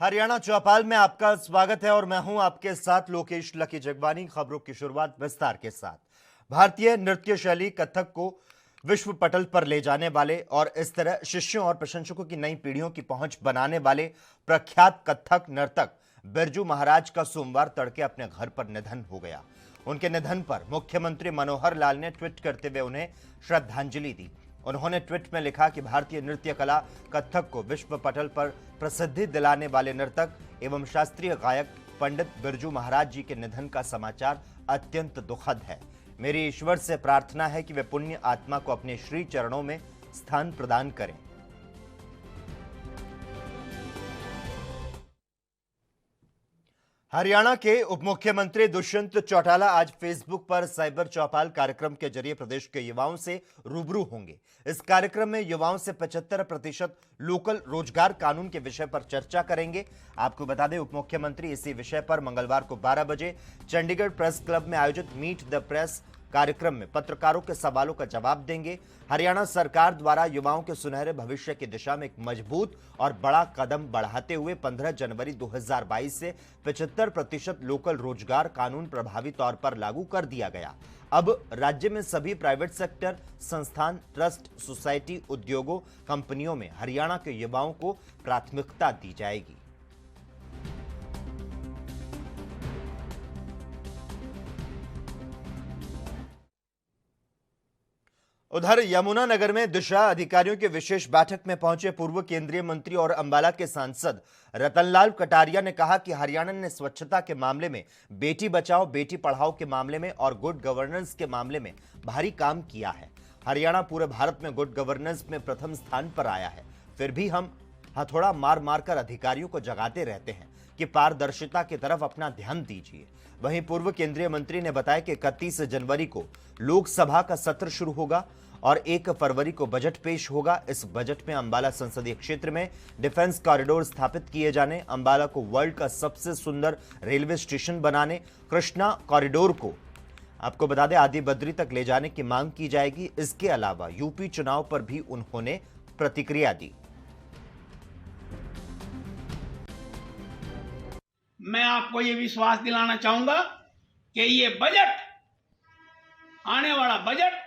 हरियाणा चौपाल में आपका स्वागत है और मैं हूं आपके साथ लोकेश लकी जगवानी। खबरों की शुरुआत विस्तार के साथ। भारतीय नृत्य शैली कथक को विश्व पटल पर ले जाने वाले और इस तरह शिष्यों और प्रशंसकों की नई पीढ़ियों की पहुंच बनाने वाले प्रख्यात कथक नर्तक बिरजू महाराज का सोमवार तड़के अपने घर पर निधन हो गया। उनके निधन पर मुख्यमंत्री मनोहर लाल ने ट्वीट करते हुए उन्हें श्रद्धांजलि दी। उन्होंने ट्वीट में लिखा कि भारतीय नृत्य कला कथक को विश्व पटल पर प्रसिद्धि दिलाने वाले नर्तक एवं शास्त्रीय गायक पंडित बिरजू महाराज जी के निधन का समाचार अत्यंत दुखद है। मेरी ईश्वर से प्रार्थना है कि वे पुण्य आत्मा को अपने श्री चरणों में स्थान प्रदान करें। हरियाणा के उप मुख्यमंत्री दुष्यंत चौटाला आज फेसबुक पर साइबर चौपाल कार्यक्रम के जरिए प्रदेश के युवाओं से रूबरू होंगे। इस कार्यक्रम में युवाओं से 75% लोकल रोजगार कानून के विषय पर चर्चा करेंगे। आपको बता दें, उप मुख्यमंत्री इसी विषय पर मंगलवार को 12 बजे चंडीगढ़ प्रेस क्लब में आयोजित मीट द प्रेस कार्यक्रम में पत्रकारों के सवालों का जवाब देंगे। हरियाणा सरकार द्वारा युवाओं के सुनहरे भविष्य की दिशा में एक मजबूत और बड़ा कदम बढ़ाते हुए 15 जनवरी 2022 से 75% लोकल रोजगार कानून प्रभावी तौर पर लागू कर दिया गया। अब राज्य में सभी प्राइवेट सेक्टर, संस्थान, ट्रस्ट, सोसाइटी, उद्योगों, कंपनियों में हरियाणा के युवाओं को प्राथमिकता दी जाएगी। उधर यमुनानगर में दिशा अधिकारियों की विशेष बैठक में पहुंचे पूर्व केंद्रीय मंत्री और अंबाला के सांसद रतनलाल कटारिया ने कहा कि हरियाणा ने स्वच्छता के मामले में, बेटी बचाओ बेटी पढ़ाओ के मामले में और गुड गवर्नेंस के मामले में भारी काम किया है। हरियाणा पूरे भारत में गुड गवर्नेंस में प्रथम स्थान पर आया है। फिर भी हम हथौड़ा मार मार कर अधिकारियों को जगाते रहते हैं कि पारदर्शिता की तरफ अपना ध्यान दीजिए। वहीं पूर्व केंद्रीय मंत्री ने बताया कि 31 जनवरी को लोकसभा का सत्र शुरू होगा और 1 फरवरी को बजट पेश होगा। इस बजट में अंबाला संसदीय क्षेत्र में डिफेंस कॉरिडोर स्थापित किए जाने, अंबाला को वर्ल्ड का सबसे सुंदर रेलवे स्टेशन बनाने, कृष्णा कॉरिडोर को आपको बता दें आदि बद्री तक ले जाने की मांग की जाएगी। इसके अलावा यूपी चुनाव पर भी उन्होंने प्रतिक्रिया दी। मैं आपको ये विश्वास दिलाना चाहूंगा कि ये बजट, आने वाला बजट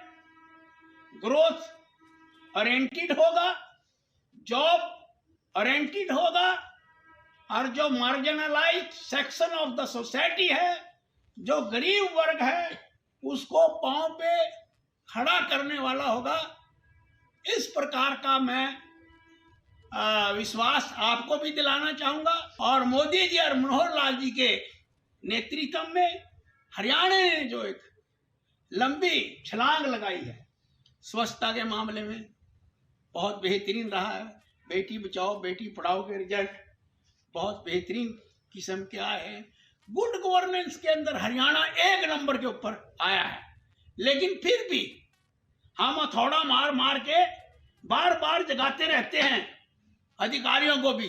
ग्रोथ ओरिएंटेड होगा, जॉब ओरिएंटेड होगा और जो marginalised section of the society है, जो गरीब वर्ग है, उसको पांव पे खड़ा करने वाला होगा। इस प्रकार का मैं विश्वास आपको भी दिलाना चाहूंगा। और मोदी जी और मनोहर लाल जी के नेतृत्व में हरियाणा ने जो एक लंबी छलांग लगाई है स्वच्छता के मामले में, बहुत बेहतरीन रहा है। बेटी बचाओ बेटी पढ़ाओ के रिजल्ट बहुत बेहतरीन किस्म के आए हैं। गुड गवर्नेंस के अंदर हरियाणा 1 नंबर के ऊपर आया है। लेकिन फिर भी हम हथौड़ा मार मार के बार बार जगाते रहते हैं अधिकारियों को भी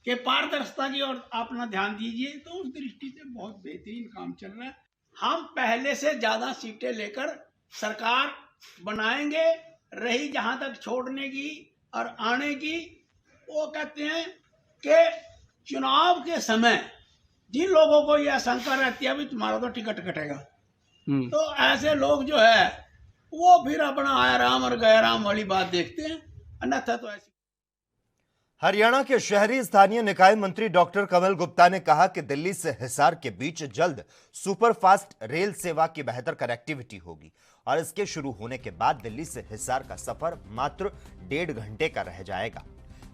कि पारदर्शिता की ओर अपना ध्यान दीजिए। तो उस दृष्टि से बहुत बेहतरीन काम चल रहा है। हम पहले से ज्यादा सीटें लेकर सरकार बनाएंगे। रही जहां तक छोड़ने की और आने की, वो कहते हैं कि चुनाव के समय जिन लोगों को यह आशंका रहती है अभी तुम्हारा तो टिकट कटेगा, तो ऐसे लोग जो है वो फिर अपना आया राम और गया राम वाली बात देखते हैं, अन्यथा तो ऐसी। हरियाणा के शहरी स्थानीय निकाय मंत्री डॉक्टर कमल गुप्ता ने कहा कि दिल्ली से हिसार के बीच जल्द सुपरफास्ट रेल सेवा की बेहतर कनेक्टिविटी होगी और इसके शुरू होने के बाद दिल्ली से हिसार का सफर मात्र 1.5 घंटे का रह जाएगा।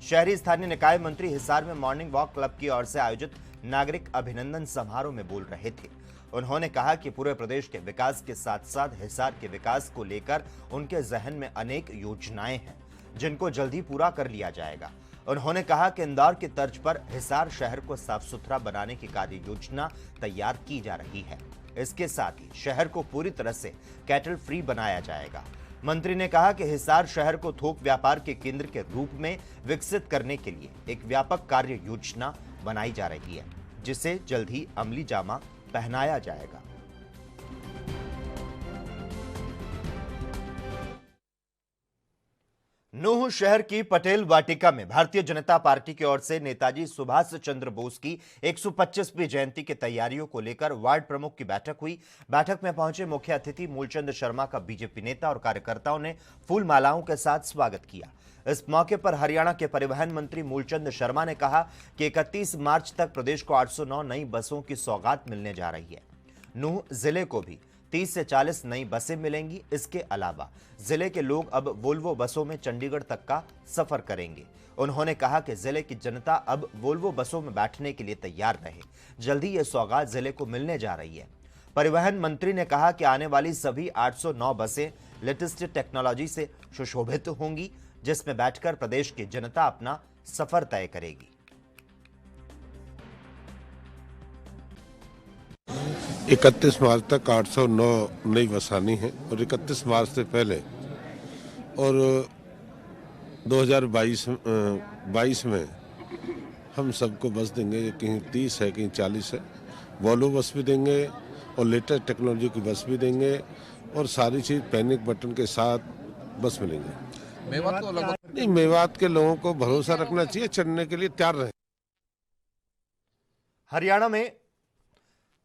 शहरी स्थानीय निकाय मंत्री हिसार में मॉर्निंग वॉक क्लब की ओर से आयोजित नागरिक अभिनंदन समारोह में बोल रहे थे। उन्होंने कहा कि पूरे प्रदेश के विकास के साथ साथ हिसार के विकास को लेकर उनके जहन में अनेक योजनाएं हैं जिनको जल्दी पूरा कर लिया जाएगा। उन्होंने कहा कि इंदौर की तर्ज पर हिसार शहर को साफ सुथरा बनाने की कार्य योजना तैयार की जा रही है। इसके साथ ही शहर को पूरी तरह से कैटल फ्री बनाया जाएगा। मंत्री ने कहा कि हिसार शहर को थोक व्यापार के केंद्र के रूप में विकसित करने के लिए एक व्यापक कार्य योजना बनाई जा रही है, जिसे जल्द ही अमली जामा पहनाया जाएगा। नूह शहर की पटेल वाटिका में भारतीय जनता पार्टी की ओर से नेताजी सुभाष चंद्र बोस की 125वीं जयंती की तैयारियों को लेकर वार्ड प्रमुख की बैठक हुई। बैठक में पहुंचे मुख्य अतिथि मूलचंद शर्मा का बीजेपी नेता और कार्यकर्ताओं ने फूल मालाओं के साथ स्वागत किया। इस मौके पर हरियाणा के परिवहन मंत्री मूलचंद शर्मा ने कहा कि 31 मार्च तक प्रदेश को 809 नई बसों की सौगात मिलने जा रही है। नूह जिले को भी 30 से 40 नई बसें मिलेंगी। इसके अलावा जिले के लोग अब वोल्वो बसों में चंडीगढ़ तक का सफर करेंगे। उन्होंने कहा कि जिले की जनता अब वोल्वो बसों में बैठने के लिए तैयार रहे। जल्दी ये सौगात जिले को मिलने जा रही है। परिवहन मंत्री ने कहा कि आने वाली सभी 809 बसें लेटेस्ट टेक्नोलॉजी से सुशोभित होंगी, जिसमें बैठकर प्रदेश की जनता अपना सफर तय करेगी। 31 मार्च तक 809 नई बस आनी है और 31 मार्च से पहले और 2022 में हम सबको बस देंगे। कहीं 30 है, कहीं 40 है। वॉल्वो बस भी देंगे और लेटेस्ट टेक्नोलॉजी की बस भी देंगे और सारी चीज़ पैनिक बटन के साथ बस मिलेंगे। मेवात को नहीं, मेवात के लोगों को भरोसा रखना चाहिए, चढ़ने के लिए तैयार रहें।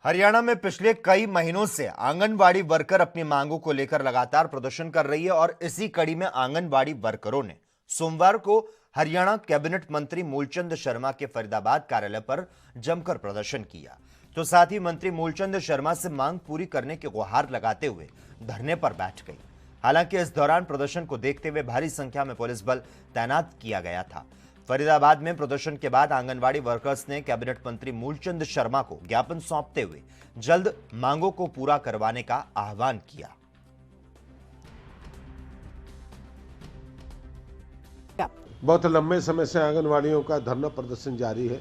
हरियाणा में पिछले कई महीनों से आंगनबाड़ी वर्कर अपनी मांगों को लेकर लगातार प्रदर्शन कर रही है और इसी कड़ी में आंगनबाड़ी वर्करों ने सोमवार को हरियाणा कैबिनेट मंत्री मूलचंद शर्मा के फरीदाबाद कार्यालय पर जमकर प्रदर्शन किया। तो साथ ही मंत्री मूलचंद शर्मा से मांग पूरी करने की गुहार लगाते हुए धरने पर बैठ गई। हालांकि इस दौरान प्रदर्शन को देखते हुए भारी संख्या में पुलिस बल तैनात किया गया था। फरीदाबाद में प्रदर्शन के बाद आंगनबाड़ी वर्कर्स ने कैबिनेट मंत्री मूलचंद शर्मा को ज्ञापन सौंपते हुए जल्द मांगों को पूरा करवाने का आह्वान किया। बहुत लंबे समय से आंगनवाड़ियों का धरना प्रदर्शन जारी है।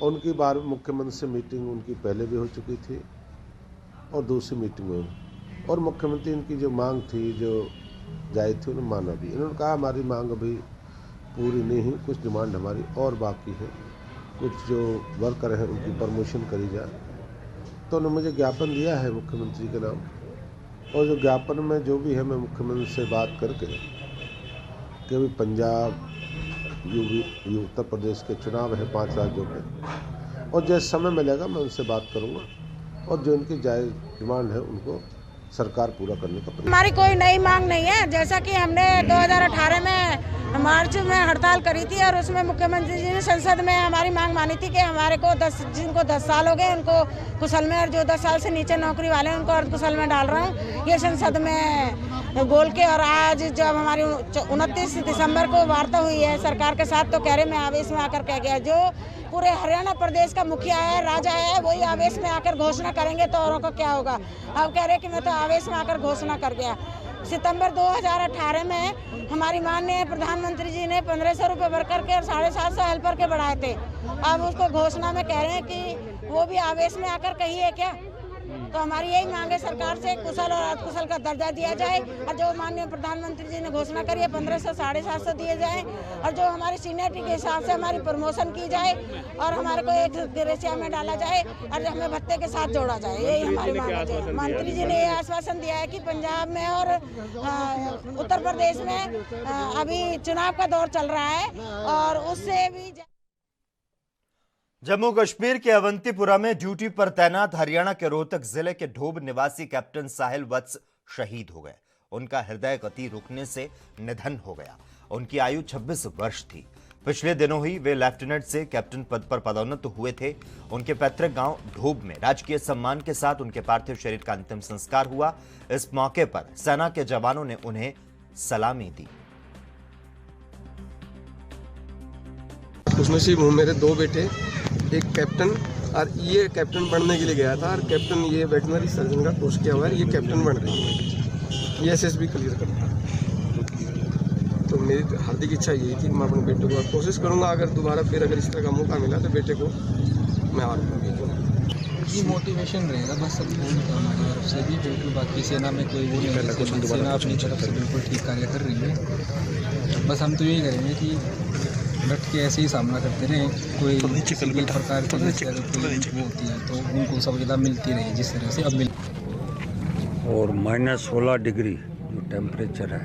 उनकी बार मुख्यमंत्री से मीटिंग उनकी पहले भी हो चुकी थी और दूसरी मीटिंग में और मुख्यमंत्री इनकी जो मांग थी, जो जायज़ थी, उन्होंने माना भी। इन्होंने कहा हमारी मांग अभी पूरी नहीं हुई, कुछ डिमांड हमारी और बाकी है, कुछ जो वर्कर हैं उनकी प्रमोशन करी जाए। तो उन्होंने मुझे ज्ञापन दिया है मुख्यमंत्री के नाम और जो ज्ञापन में जो भी है मैं मुख्यमंत्री से बात करके कि अभी पंजाब, उत्तर प्रदेश के चुनाव है 5 राज्यों में और जैसे समय मिलेगा मैं उनसे बात करूंगा और जो उनकी जायज़ डिमांड है उनको सरकार पूरा करने का। हमारी कोई नई मांग नहीं है। जैसा कि हमने 2018 में मार्च में हड़ताल करी थी और उसमें मुख्यमंत्री जी ने संसद में हमारी मांग मानी थी कि हमारे को जिनको 10 साल हो गए उनको कुशल में और जो 10 साल से नीचे नौकरी वाले हैं उनको अर्धकुशल में डाल रहा हूँ, ये संसद में बोल के। और आज जब हमारी 29 दिसंबर को वार्ता हुई है सरकार के साथ, तो कह रहे मैं आवेश में आकर कह गया। जो पूरे हरियाणा प्रदेश का मुखिया है, राजा है, वही आवेश में आकर घोषणा करेंगे तो औरों का क्या होगा। अब कह रहे कि मैं तो आवेश में आकर घोषणा कर गया। सितंबर 2018 में हमारी माननीय प्रधानमंत्री जी ने 1500 रुपये वर्कर के और 750 हेल्पर के बढ़ाए थे। अब उसको घोषणा में कह रहे हैं कि वो भी आवेश में आकर कही है क्या। तो हमारी यही मांग है सरकार से, कुशल और अर्धकुशल का दर्जा दिया जाए और जो माननीय प्रधानमंत्री जी ने घोषणा करी है 1500, 750 दिए जाए और जो हमारी सीनियरिटी के हिसाब से हमारी प्रमोशन की जाए और हमारे को एक ग्रेसिया में डाला जाए और हमें भत्ते के साथ जोड़ा जाए। यही हमारी मांग है। मंत्री जी ने ये आश्वासन दिया है कि पंजाब में और उत्तर प्रदेश में अभी चुनाव का दौर चल रहा है और उससे भी। जम्मू कश्मीर के अवंतीपुरा में ड्यूटी पर तैनात हरियाणा के रोहतक जिले के ढोब निवासी कैप्टन साहिल वत्स शहीद हो गए। उनका हृदय गति रुकने से निधन हो गया। उनकी आयु 26 वर्ष थी। पिछले दिनों ही वे लेफ्टिनेंट से कैप्टन पद पर पदोन्नत हुए थे। उनके पैतृक गांव ढोब में राजकीय सम्मान के साथ उनके पार्थिव शरीर का अंतिम संस्कार हुआ। इस मौके पर सेना के जवानों ने उन्हें सलामी दी। खुशनसीब हूँ, मेरे 2 बेटे, एक कैप्टन और ये कैप्टन बनने के लिए गया था और कैप्टन ये वेटनरी सर्जन का कोर्स किया हुआ है, ये कैप्टन बन रही है, ये एसएसबी क्लियर करता है। तो मेरी हार्दिक इच्छा यही थी मैं अपने बेटे को कोशिश करूँगा, अगर दोबारा फिर अगर इस तरह का मौका मिला तो बेटे को मैं आर्मी में भेजूँगा। ये मोटिवेशन रहेगा बस सब हमारी तरफ से भी, बिल्कुल बाकी सेना में कोई वो नहीं है। सेना अपनी तरफ से बिल्कुल ठीक कार्य कर रही है। बस हम तो यही करेंगे कि डट के ऐसे ही सामना करते रहे। कोई किसी भी प्रकार की वो होती है तो उनको सुविधा मिलती रही जिस तरह से अब मिल। और -16 डिग्री जो टेम्परेचर है,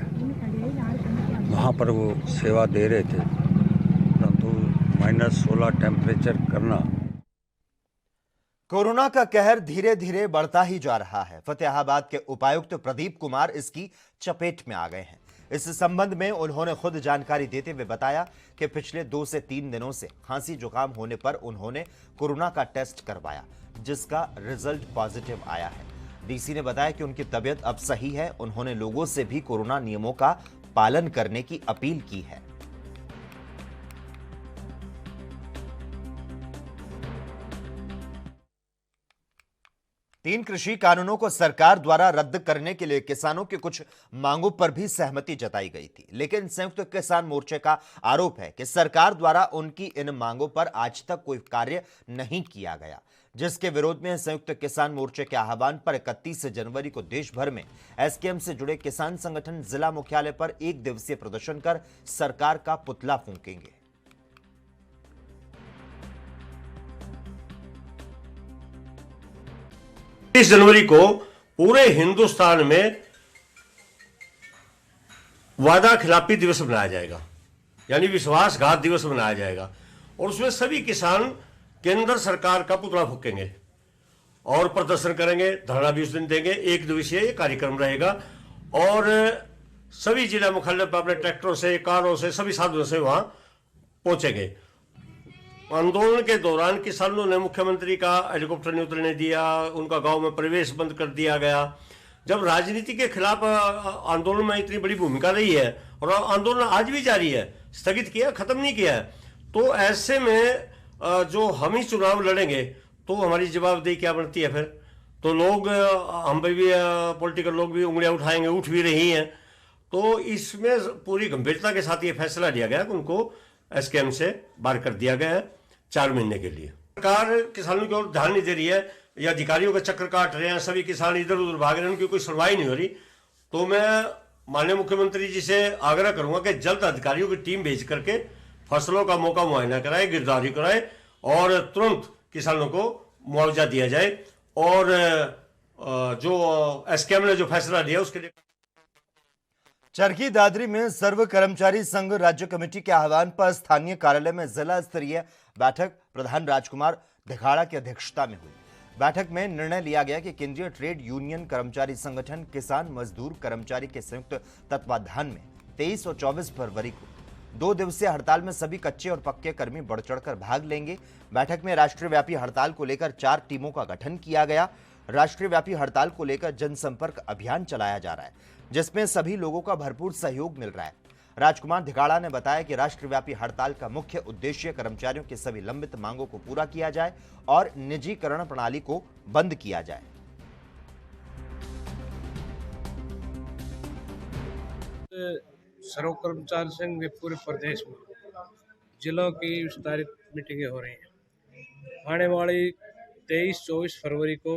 वहाँ वहाँ पर वो सेवा दे रहे थे, परंतु -16 टेम्परेचर करना। कोरोना का कहर धीरे धीरे बढ़ता ही जा रहा है। फतेहाबाद के उपायुक्त प्रदीप कुमार इसकी चपेट में आ गए हैं। इस संबंध में उन्होंने खुद जानकारी देते हुए बताया कि पिछले 2 से 3 दिनों से खांसी जुकाम होने पर उन्होंने कोरोना का टेस्ट करवाया, जिसका रिजल्ट पॉजिटिव आया है। डीसी ने बताया कि उनकी तबीयत अब सही है। उन्होंने लोगों से भी कोरोना नियमों का पालन करने की अपील की है। 3 कृषि कानूनों को सरकार द्वारा रद्द करने के लिए किसानों की कुछ मांगों पर भी सहमति जताई गई थी, लेकिन संयुक्त किसान मोर्चे का आरोप है कि सरकार द्वारा उनकी इन मांगों पर आज तक कोई कार्य नहीं किया गया, जिसके विरोध में संयुक्त किसान मोर्चे के आह्वान पर 31 जनवरी को देश भर में एसकेएम से जुड़े किसान संगठन जिला मुख्यालय पर 1 दिवसीय प्रदर्शन कर सरकार का पुतला फूंकेंगे। 30 जनवरी को पूरे हिंदुस्तान में वादा खिलाफी दिवस मनाया जाएगा, यानी विश्वासघात दिवस मनाया जाएगा, और उसमें सभी किसान केंद्र सरकार का पुतला फूकेंगे और प्रदर्शन करेंगे, धरना भी उस दिन देंगे। 1 दिवसीय कार्यक्रम रहेगा और सभी जिला मुख्यालय पर अपने ट्रैक्टरों से, कारों से, सभी साधनों से वहां पहुंचेंगे। आंदोलन के दौरान किसानों ने मुख्यमंत्री का हेलीकॉप्टर नहीं उतरने दिया, उनका गांव में प्रवेश बंद कर दिया गया। जब राजनीति के खिलाफ आंदोलन में इतनी बड़ी भूमिका रही है और आंदोलन आज भी जारी है, स्थगित किया, खत्म नहीं किया है, तो ऐसे में जो हम ही चुनाव लड़ेंगे तो हमारी जवाबदेही क्या बनती है? फिर तो लोग, हम भी पॉलिटिकल लोग भी उंगलियां उठाएंगे, उठ भी रही हैं। तो इसमें पूरी गंभीरता के साथ ये फैसला लिया गया कि उनको एसकेएम से बाहर कर दिया गया है 4 महीने के लिए। सरकार किसानों की ओर ध्यान नहीं दे रही है या अधिकारियों का चक्कर काट रहे हैं, सभी किसान इधर उधर भाग रहे हैं, उनकी कोई सुनवाई नहीं हो रही। तो मैं माननीय मुख्यमंत्री जी से आग्रह करूंगा कि जल्द अधिकारियों की टीम भेज करके फसलों का मौका मुआयना कराए, गिरदावरी कराए और तुरंत किसानों को मुआवजा दिया जाए। और जो एसकेएम ने जो फैसला लिया उसके लिए चरखी दादरी में सर्व कर्मचारी संघ राज्य कमेटी के आह्वान पर स्थानीय कार्यालय में जिला स्तरीय बैठक प्रधान राजकुमार धिखाड़ा की अध्यक्षता में हुई। बैठक में निर्णय लिया गया कि केंद्रीय ट्रेड यूनियन कर्मचारी संगठन किसान मजदूर कर्मचारी के संयुक्त तत्वाधान में 23 और 24 फरवरी को 2 दिवसीय हड़ताल में सभी कच्चे और पक्के कर्मी बढ़ चढ़कर भाग लेंगे। बैठक में राष्ट्रव्यापी हड़ताल को लेकर 4 टीमों का गठन किया गया। राष्ट्रव्यापी हड़ताल को लेकर जनसंपर्क अभियान चलाया जा रहा है, जिसमें सभी लोगों का भरपूर सहयोग मिल रहा है। राजकुमार धिखाड़ा ने बताया कि राष्ट्रव्यापी हड़ताल का मुख्य उद्देश्य कर्मचारियों की सभी लंबित मांगों को पूरा किया जाए और निजीकरण प्रणाली को बंद किया जाए। सर्व कर्मचारी संघ के पूरे प्रदेश में जिलों की विस्तारित मीटिंगें हो रही हैं। आने वाली 23-24 फरवरी को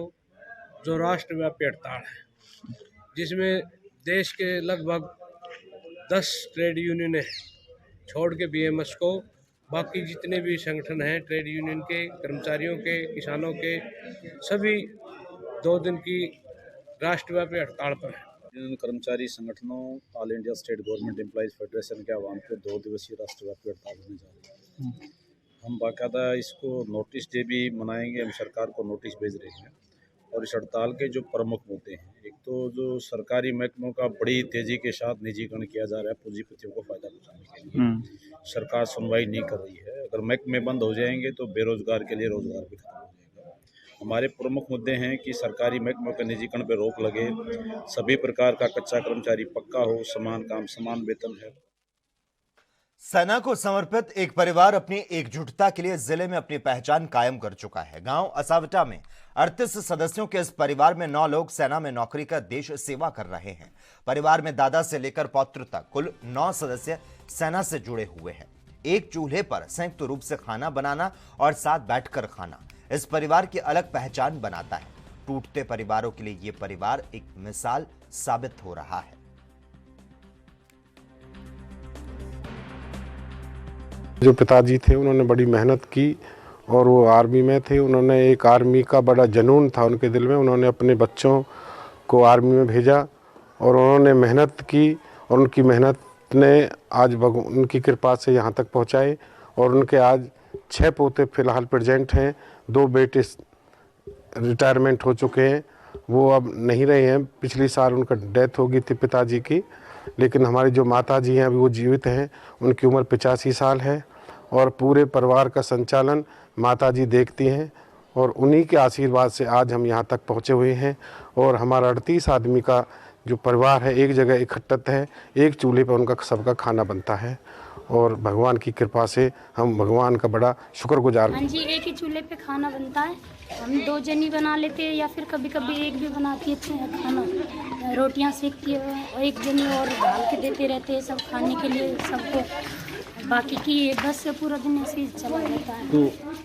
जो राष्ट्रव्यापी हड़ताल है, जिसमें देश के लगभग 10 ट्रेड यूनियनें छोड़ के बीएमएस को बाकी जितने भी संगठन हैं ट्रेड यूनियन के, कर्मचारियों के, किसानों के, सभी 2 दिन की राष्ट्रव्यापी हड़ताल पर हैं। यूनियन कर्मचारी संगठनों all India state government employees federation के आह्वान पर 2 दिवसीय राष्ट्रव्यापी हड़ताल होने जा रही है। हम बाकायदा इसको नोटिस डे भी मनाएंगे, हम सरकार को नोटिस भेज रहे हैं। और इस हड़ताल के जो प्रमुख मुद्दे हैं, एक तो जो सरकारी महकमों का बड़ी तेजी के साथ निजीकरण किया जा रहा है पूंजीपतियों को फायदा पहुंचाने के लिए, सरकार सुनवाई नहीं कर रही है। अगर महकमे बंद हो जाएंगे तो बेरोजगार के लिए रोजगार भी खत्म हो जाएगा। हमारे प्रमुख मुद्दे हैं कि सरकारी महकमों के निजीकरण पर रोक लगे, सभी प्रकार का कच्चा कर्मचारी पक्का हो, समान काम समान वेतन है। सेना को समर्पित एक परिवार अपनी एकजुटता के लिए जिले में अपनी पहचान कायम कर चुका है। गांव असावटा में 38 सदस्यों के इस परिवार में 9 लोग सेना में नौकरी कर देश सेवा कर रहे हैं। परिवार में दादा से लेकर पौत्र तक कुल 9 सदस्य सेना से जुड़े हुए हैं। एक चूल्हे पर संयुक्त रूप से खाना बनाना और साथ बैठकर खाना इस परिवार की अलग पहचान बनाता है। टूटते परिवारों के लिए ये परिवार एक मिसाल साबित हो रहा है। जो पिताजी थे उन्होंने बड़ी मेहनत की और वो आर्मी में थे। उन्होंने एक आर्मी का बड़ा जुनून था उनके दिल में। उन्होंने अपने बच्चों को आर्मी में भेजा और उन्होंने मेहनत की और उनकी मेहनत ने आज उनकी कृपा से यहाँ तक पहुँचाए और उनके आज 6 पोते फिलहाल प्रेजेंट हैं। 2 बेटे रिटायरमेंट हो चुके हैं, वो अब नहीं रहे हैं। पिछली साल उनका डेथ हो गई थी पिताजी की, लेकिन हमारी जो माता जी हैं अभी वो जीवित हैं। उनकी उम्र 85 साल है और पूरे परिवार का संचालन माता जी देखती हैं और उन्हीं के आशीर्वाद से आज हम यहाँ तक पहुँचे हुए हैं। और हमारा 38 आदमी का जो परिवार है एक जगह इकट्ठा है, एक चूल्हे पर उनका सबका खाना बनता है और भगवान की कृपा से हम भगवान का बड़ा शुक्रगुजार। हाँ जी, एक ही चूल्हे पे खाना बनता है। हम 2 जनी बना लेते हैं या फिर कभी कभी एक भी बनाती है खाना। रोटियां सेकती है और एक जनी और डाल के देते रहते हैं सब खाने के लिए सबको। बाकी की बस से पूरा दिन ऐसे ही चला जाता है।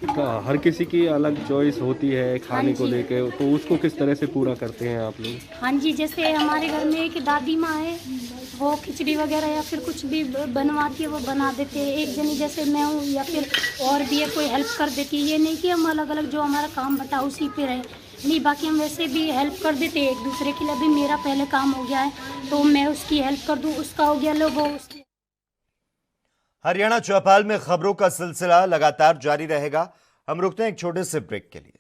तो हर किसी की अलग चॉइस होती है खाने को लेके, तो उसको किस तरह से पूरा करते हैं आप लोग? हाँ जी, जैसे हमारे घर में एक दादी माँ है, वो खिचड़ी वगैरह या फिर कुछ भी बनवाती है वो बना देते हैं। एक जनी जैसे मैं हूँ या फिर और भी है कोई हेल्प कर देती है। ये नहीं कि हम अलग अलग जो हमारा काम बटा उसी पे रहे, नहीं, बाकी हम वैसे भी हेल्प कर देते हैं एक दूसरे के लिए। अभी मेरा पहले काम हो गया है तो मैं उसकी हेल्प कर दूँ, उसका हो गया लो वो उसकी। हरियाणा चौपाल में खबरों का सिलसिला लगातार जारी रहेगा। हम रुकते हैं एक छोटे से ब्रेक के लिए।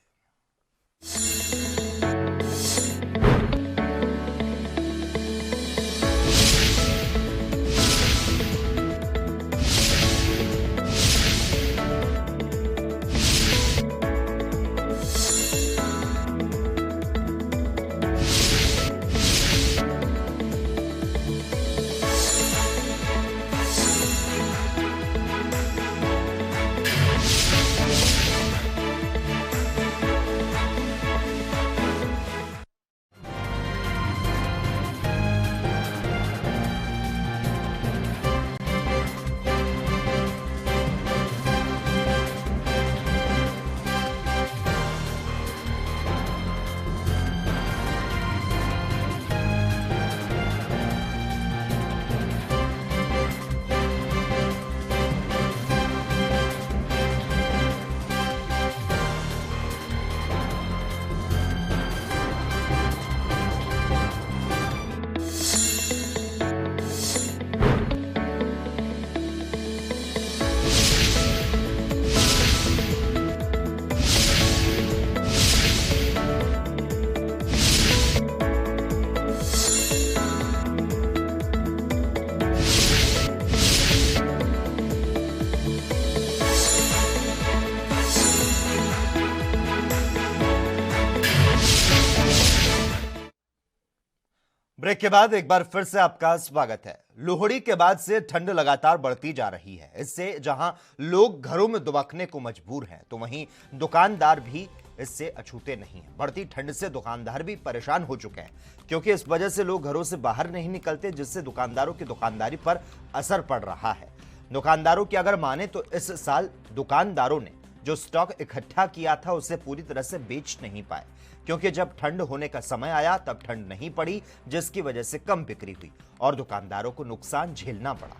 ब्रेक के बाद एक बार फिर से आपका स्वागत है। लोहड़ी के बाद से ठंड लगातार बढ़ती जा रही है। इससे जहां लोग घरों में दुबकने को मजबूर हैं, तो वहीं दुकानदार भी इससे अछूते नहीं हैं। बढ़ती ठंड से दुकानदार भी परेशान हो चुके हैं, क्योंकि इस वजह से लोग घरों से बाहर नहीं निकलते, जिससे दुकानदारों की दुकानदारी पर असर पड़ रहा है। दुकानदारों की अगर माने तो इस साल दुकानदारों ने जो स्टॉक इकट्ठा किया था उसे पूरी तरह से बेच नहीं पाए, क्योंकि जब ठंड होने का समय आया तब ठंड नहीं पड़ी, जिसकी वजह से कम बिक्री हुई और दुकानदारों को नुकसान झेलना पड़ा।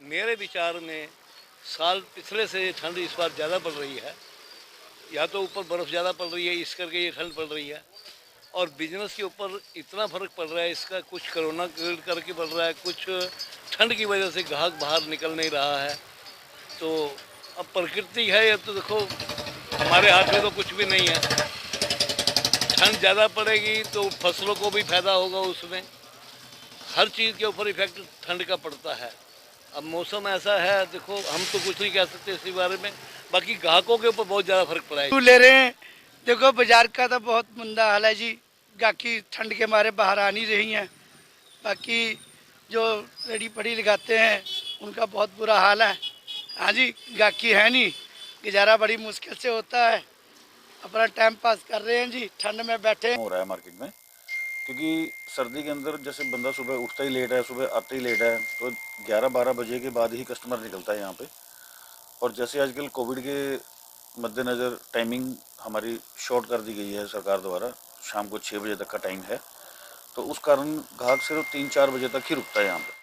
मेरे विचार में साल पिछले से ठंड इस बार ज़्यादा पड़ रही है। या तो ऊपर बर्फ़ ज़्यादा पड़ रही है, इस करके ये ठंड पड़ रही है, और बिजनेस के ऊपर इतना फ़र्क पड़ रहा है। इसका कुछ कोरोना करके पड़ रहा है, कुछ ठंड की वजह से ग्राहक बाहर निकल नहीं रहा है। तो अब प्रकृति है, ये तो देखो हमारे हाथ में तो कुछ भी नहीं है। ठंड ज़्यादा पड़ेगी तो फसलों को भी फायदा होगा, उसमें हर चीज़ के ऊपर इफेक्ट ठंड का पड़ता है। अब मौसम ऐसा है, देखो हम तो कुछ नहीं कह सकते इस बारे में, बाकी ग्राहकों के ऊपर बहुत ज़्यादा फर्क पड़ा है। ले रहे हैं, देखो बाजार का तो बहुत मंदा हाल है जी। गाकी ठंड के मारे बाहर आ नहीं रही हैं। बाकी जो रेडी पड़ी लगाते हैं उनका बहुत बुरा हाल है। हाँ जी, गाकी है नहीं, गुजारा बड़ी मुश्किल से होता है। अपना टाइम पास कर रहे हैं जी, ठंड में बैठे हो रहा है मार्केट में, क्योंकि सर्दी के अंदर जैसे बंदा सुबह उठता ही लेट है, सुबह आते ही लेट है, तो 11-12 बजे के बाद ही कस्टमर निकलता है यहाँ पे। और जैसे आजकल कोविड के मद्देनज़र टाइमिंग हमारी शॉर्ट कर दी गई है सरकार द्वारा, शाम को 6 बजे तक का टाइम है, तो उस कारण ग्राहक सिर्फ 3-4 बजे तक ही रुकता है यहाँ पे।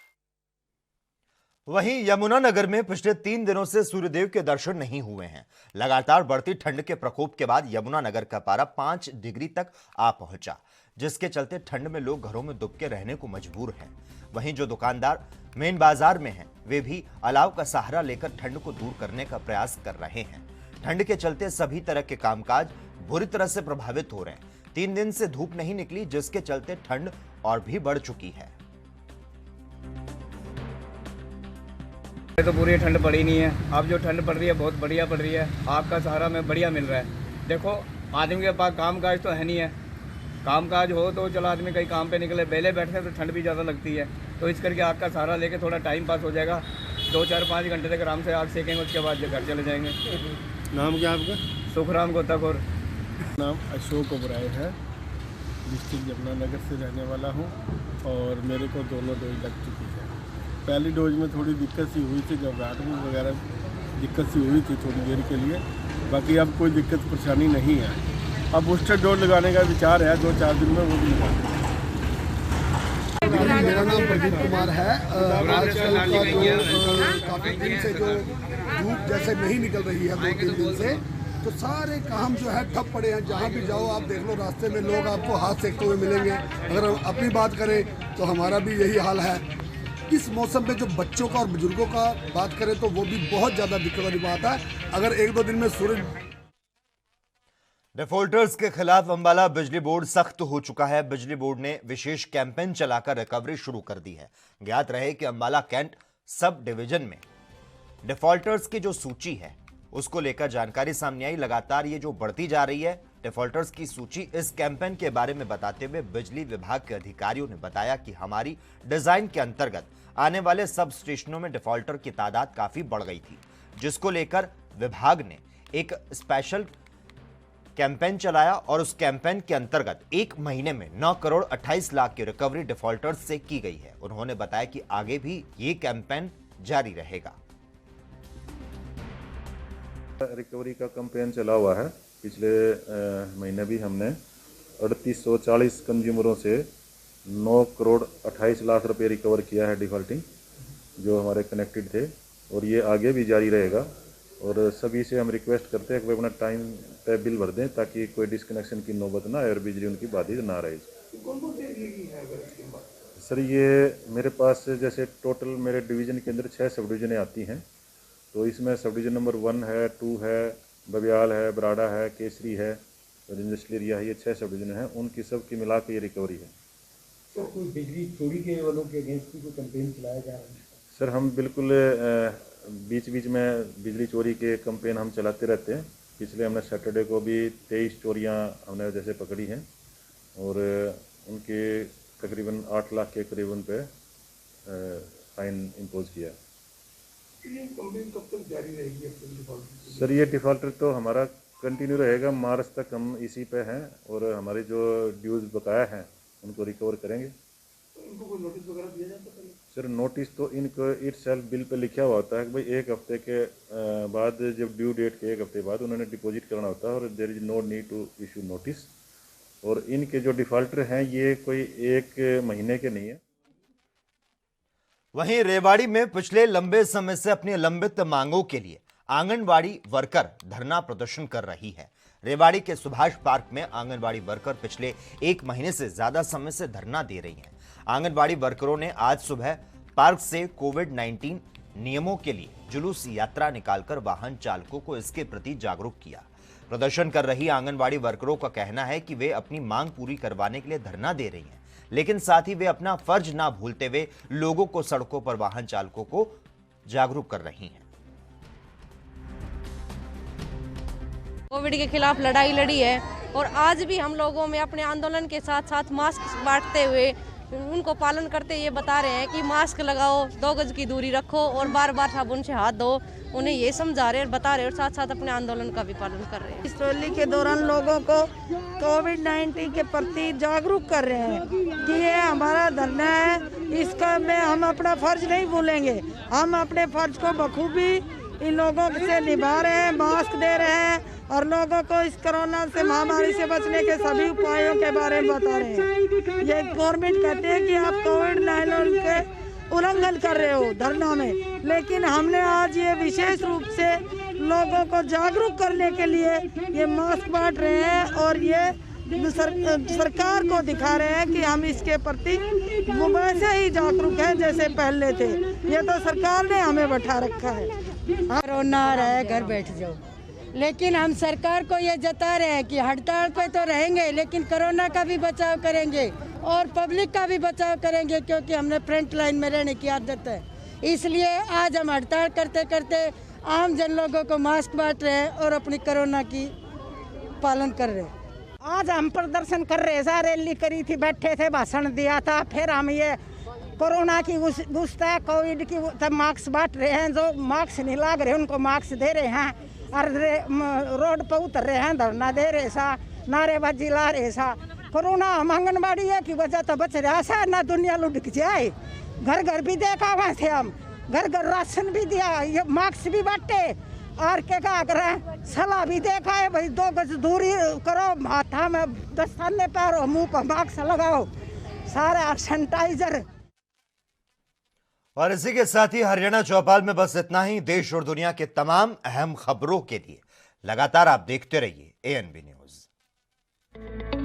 वहीं यमुनानगर में पिछले 3 दिनों से सूर्यदेव के दर्शन नहीं हुए हैं। लगातार बढ़ती ठंड के प्रकोप के बाद यमुनानगर का पारा 5 डिग्री तक आ पहुंचा, जिसके चलते ठंड में लोग घरों में दुबके रहने को मजबूर हैं। वहीं जो दुकानदार मेन बाजार में हैं, वे भी अलाव का सहारा लेकर ठंड को दूर करने का प्रयास कर रहे हैं। ठंड के चलते सभी तरह के कामकाज बुरी तरह से प्रभावित हो रहे हैं। 3 दिन से धूप नहीं निकली, जिसके चलते ठंड और भी बढ़ चुकी है। तो पूरी ठंड पड़ी नहीं है, अब जो ठंड पड़ रही है बहुत बढ़िया पड़ रही है। आग का सहारा में बढ़िया मिल रहा है। देखो आदमी के पास कामकाज तो है नहीं है, कामकाज हो तो चलो आदमी कहीं काम पे निकले, बेले बैठे तो ठंड भी ज़्यादा लगती है। तो इस करके आग का सहारा लेके थोड़ा टाइम पास हो जाएगा। 2, 4, 5 घंटे तक आराम से आग सेकेंगे, उसके बाद जो घर चले जाएंगे। नाम क्या आपका? सुखराम गोताखोर। नाम अशोक ओबराय है, डिस्ट्रिक्ट यमुनानगर से रहने वाला हूँ और मेरे को दोनों डोज लग चुकी है। पहली डोज में थोड़ी दिक्कत सी हुई थी, घबराहट वगैरह दिक्कत सी हुई थी थोड़ी देर के लिए, बाकी अब कोई दिक्कत परेशानी नहीं है। अब बूस्टर डोज लगाने का विचार है 2-4 दिन में, वो भी लगाएंगे। मेरा नाम प्रदीप कुमार है। आजकल का जो काफ़ी दिन से जो धूप जैसे नहीं निकल रही है 2-3 दिन से, तो सारे काम जो है ठप पड़े हैं। जहाँ भी जाओ आप देख लो, रास्ते में लोग आपको हाथ सेकते हुए मिलेंगे। अगर हम अपनी बात करें तो हमारा भी यही हाल है। इस मौसम में जो बच्चों का और बुजुर्गों का बात करें तो वो भी बहुत ज़्यादा दिक्कत वाली बात है। अगर 1-2 दिन में सूरज डिफॉल्टर्स के खिलाफ अंबाला बिजली बोर्ड सख्त हो चुका है। बिजली बोर्ड ने विशेष कैंपेन चलाकर रिकवरी शुरू कर दी है। ज्ञात रहे कि अंबाला कैंट सब डिवीजन में डिफॉल्टर्स की जो सूची है उसको लेकर जानकारी सामने आई। लगातार ये जो बढ़ती जा रही है डिफॉल्टर्स की सूची, इस कैंपेन के बारे में बताते हुए बिजली विभाग के अधिकारियों ने बताया कि हमारी डिजाइन के अंतर्गत आने वाले सब स्टेशनों में डिफॉल्टर की तादाद काफी बढ़ गई थी, जिसको लेकर विभाग ने एक स्पेशल कैंपेन चलाया और उस कैंपेन के अंतर्गत 1 महीने में 9 करोड़ 28 लाख की रिकवरी डिफॉल्टर्स से की गई है। उन्होंने बताया कि आगे भी ये कैंपेन जारी रहेगा। रिकवरी का कैंपेन चला हुआ है। पिछले महीने भी हमने 3840 कंज्यूमरों से 9 करोड़ 28 लाख रुपए रिकवर किया है डिफॉल्टिंग, जो हमारे कनेक्टेड थे, और ये आगे भी जारी रहेगा। और सभी से हम रिक्वेस्ट करते हैं कि वे अपना टाइम पे बिल भर दें ताकि कोई डिस्कनेक्शन की नौबत ना आए और बिजली उनकी बाधित ना रहे। सर ये मेरे पास जैसे टोटल मेरे डिवीज़न के अंदर 6 सब डिवीजनें आती हैं, तो इसमें सब डिवीज़न नंबर 1 है, 2 है, बबियाल है, बराड़ा है, केसरी है और इंडस्ट्रियल एरिया है। ये 6 सब डिवीजन हैं, उनकी सब की मिला के ये रिकवरी है। तो कोई बिजली चोरी के वालों के अगेंस्ट भी कोई कैंपेन चलाया जा रहा है? सर हम बिल्कुल बीच बीच में बिजली चोरी के कैंपेन हम चलाते रहते हैं। पिछले हमने सैटरडे को भी 23 चोरियां हमने जैसे पकड़ी हैं और उनके तकरीबन 8 लाख के करीबन पे फाइन इम्पोज किया। कैंपेन कब तक जारी रहेगी? सर ये डिफॉल्टर तो हमारा कंटिन्यू रहेगा, मार्च तक हम इसी पे हैं और हमारे जो ड्यूज बकाया हैं उनको रिकवर करेंगे। तो इनको कोई नोटिस वगैरह दिया जाता है? सर नोटिस तो इनको इटसेल्फ बिल पे लिखा हुआ होता है कि भाई 1 हफ्ते के बाद, जब ड्यू डेट के 1 हफ्ते बाद उन्होंने डिपॉजिट करना होता है और there is no need to issue notice. और इनके जो डिफॉल्टर हैं ये कोई 1 महीने के नहीं है। वहीं रेवाड़ी में पिछले लंबे समय से अपनी लंबित मांगों के लिए आंगनवाड़ी वर्कर धरना प्रदर्शन कर रही है। रेवाड़ी के सुभाष पार्क में आंगनवाड़ी वर्कर पिछले 1 महीने से ज्यादा समय से धरना दे रही हैं। आंगनवाड़ी वर्करों ने आज सुबह पार्क से कोविड-19 नियमों के लिए जुलूस यात्रा निकालकर वाहन चालकों को इसके प्रति जागरूक किया। प्रदर्शन कर रही आंगनवाड़ी वर्करों का कहना है कि वे अपनी मांग पूरी करवाने के लिए धरना दे रही हैं, लेकिन साथ ही वे अपना फर्ज ना भूलते हुए लोगों को सड़कों पर वाहन चालकों को जागरूक कर रही हैं। कोविड के खिलाफ लड़ाई लड़ी है और आज भी हम लोगों में अपने आंदोलन के साथ साथ मास्क बांटते हुए उनको पालन करते ये बता रहे हैं कि मास्क लगाओ, 2 गज की दूरी रखो और बार बार साबुन से हाथ धो। उन्हें ये समझा रहे और बता रहे और साथ साथ अपने आंदोलन का भी पालन कर रहे हैं। इस रैली के दौरान लोगों को कोविड-19 के प्रति जागरूक कर रहे हैं कि ये हमारा धरना है, इसका में हम अपना फर्ज नहीं भूलेंगे। हम अपने फर्ज को बखूबी इन लोगों से निभा रहे हैं, मास्क दे रहे हैं और लोगों को इस कोरोना से महामारी से बचने के सभी उपायों के बारे में बता रहे हैं। ये गवर्नमेंट कहते हैं कि आप कोविड-19 के उल्लंघन कर रहे हो धरना में, लेकिन हमने आज ये विशेष रूप से लोगों को जागरूक करने के लिए ये मास्क बांट रहे हैं और ये सरकार को दिखा रहे हैं कि हम इसके प्रति वैसे ही जागरूक हैं जैसे पहले थे। ये तो सरकार ने हमें बैठा रखा है। कोरोना आ रहा है, घर बैठ जाओ। लेकिन हम सरकार को ये जता रहे हैं कि हड़ताल पे तो रहेंगे, लेकिन कोरोना का भी बचाव करेंगे और पब्लिक का भी बचाव करेंगे, क्योंकि हमने फ्रंट लाइन में रहने की आदत है। इसलिए आज हम हड़ताल करते करते आम जन लोगों को मास्क बांट रहे हैं और अपनी कोरोना की पालन कर रहे हैं। आज हम प्रदर्शन कर रहे हैं, रैली करी थी, बैठे थे, भाषण दिया था, फिर हम ये कोरोना की गुस्ता कोविड की तब मास्क बांट रहे हैं। जो मास्क नहीं लग रहे उनको मास्क दे रहे हैं और रोड पर उतर रहे हैं, धरना दे रहे सा, नारेबाजी ला रहे सा। कोरोना हम आंगनबाड़ी की वजह तो बच रहा सा, ना दुनिया लुट जाए। घर घर भी देखा हुआ थे, हम घर घर राशन भी दिया, ये मास्क भी बांटे और क्या करें, सलाह भी देखा है भाई 2 गज दूरी करो, हाथा में दस्ताने पहनो, मुंह पर मास्क लगाओ, सारा सैनिटाइजर। और इसी के साथ ही हरियाणा चौपाल में बस इतना ही। देश और दुनिया के तमाम अहम खबरों के लिए लगातार आप देखते रहिए ANB न्यूज़।